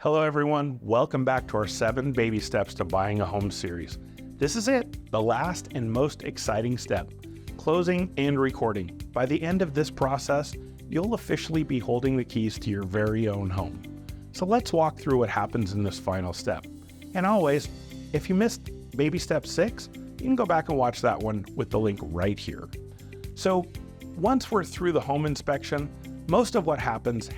Hello everyone, welcome back to our 7 Baby Steps to Buying a Home series. This is it, the last and most exciting step, closing and recording. By the end of this process, you'll officially be holding the keys to your very own home. So let's walk through what happens in this final step. And always, if you missed Baby Step 6, you can go back and watch that one with the link right here. So once we're through the home inspection, most of what happens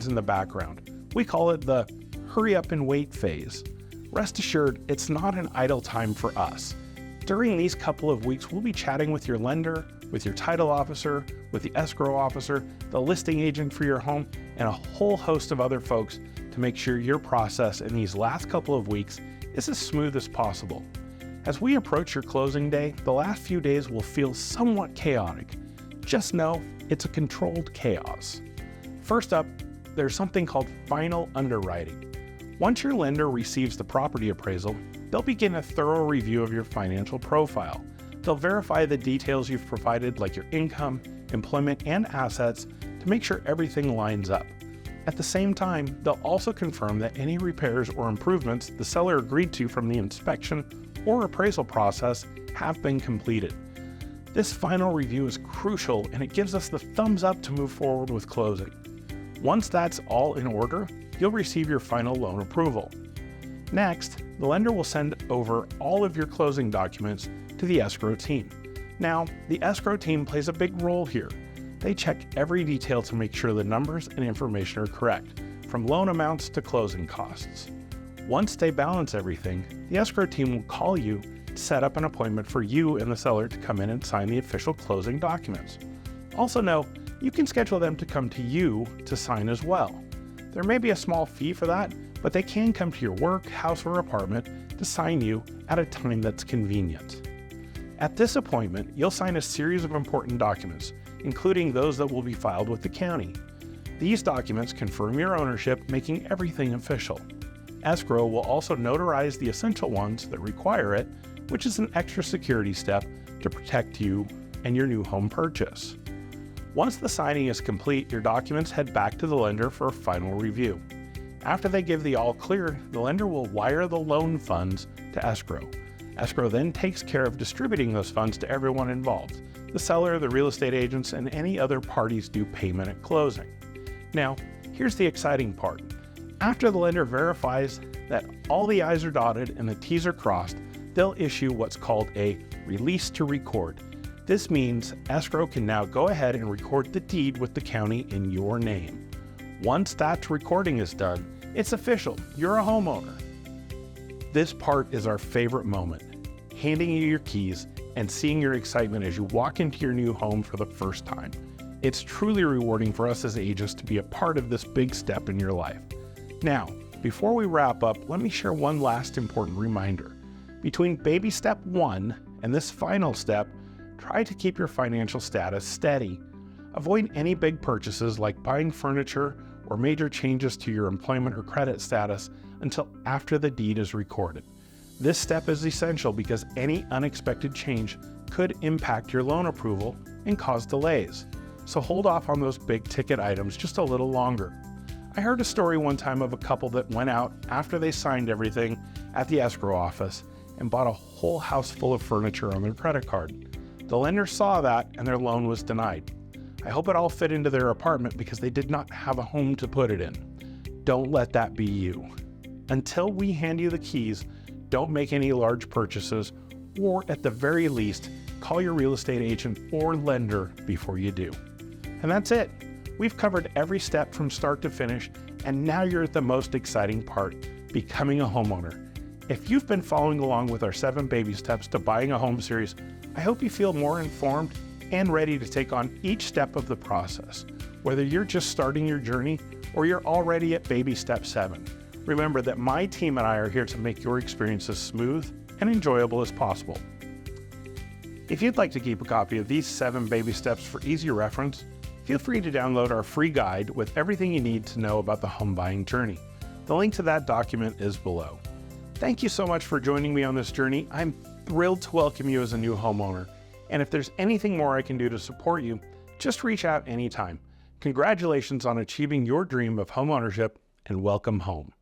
in the background. We call it the hurry up and wait phase. Rest assured, it's not an idle time for us. During these couple of weeks, we'll be chatting with your lender, with your title officer, with the escrow officer, the listing agent for your home, and a whole host of other folks to make sure your process in these last couple of weeks is as smooth as possible. As we approach your closing day, the last few days will feel somewhat chaotic. Just know it's a controlled chaos. First up, there's something called final underwriting. Once your lender receives the property appraisal, they'll begin a thorough review of your financial profile. They'll verify the details you've provided, like your income, employment, and assets, to make sure everything lines up. At the same time, they'll also confirm that any repairs or improvements the seller agreed to from the inspection or appraisal process have been completed. This final review is crucial, and it gives us the thumbs up to move forward with closing. Once that's all in order, you'll receive your final loan approval. Next, the lender will send over all of your closing documents to the escrow team. Now, the escrow team plays a big role here. They check every detail to make sure the numbers and information are correct, from loan amounts to closing costs. Once they balance everything, the escrow team will call you to set up an appointment for you and the seller to come in and sign the official closing documents. Also know, you can schedule them to come to you to sign as well. There may be a small fee for that, but they can come to your work, house, or apartment to sign you at a time that's convenient. At this appointment, you'll sign a series of important documents, including those that will be filed with the county. These documents confirm your ownership, making everything official. Escrow will also notarize the essential ones that require it, which is an extra security step to protect you and your new home purchase. Once the signing is complete, your documents head back to the lender for a final review. After they give the all clear, the lender will wire the loan funds to escrow. Escrow then takes care of distributing those funds to everyone involved: the seller, the real estate agents, and any other parties due payment at closing. Now, here's the exciting part. After the lender verifies that all the I's are dotted and the T's are crossed, they'll issue what's called a release to record. This means escrow can now go ahead and record the deed with the county in your name. Once that recording is done, it's official. You're a homeowner. This part is our favorite moment, handing you your keys and seeing your excitement as you walk into your new home for the first time. It's truly rewarding for us as agents to be a part of this big step in your life. Now, before we wrap up, let me share one last important reminder. Between baby step 1 and this final step, try to keep your financial status steady. Avoid any big purchases like buying furniture or major changes to your employment or credit status until after the deed is recorded. This step is essential because any unexpected change could impact your loan approval and cause delays. So hold off on those big ticket items just a little longer. I heard a story one time of a couple that went out after they signed everything at the escrow office and bought a whole house full of furniture on their credit card. The lender saw that and their loan was denied. I hope it all fit into their apartment because they did not have a home to put it in. Don't let that be you. Until we hand you the keys, don't make any large purchases, or at the very least, call your real estate agent or lender before you do. And that's it. We've covered every step from start to finish, and now you're at the most exciting part, becoming a homeowner. If you've been following along with our 7 Baby Steps to Buying a Home series, I hope you feel more informed and ready to take on each step of the process, whether you're just starting your journey or you're already at baby step 7. Remember that my team and I are here to make your experience as smooth and enjoyable as possible. If you'd like to keep a copy of these 7 baby steps for easy reference, feel free to download our free guide with everything you need to know about the home buying journey. The link to that document is below. Thank you so much for joining me on this journey. I'm thrilled to welcome you as a new homeowner. And if there's anything more I can do to support you, just reach out anytime. Congratulations on achieving your dream of homeownership, and welcome home.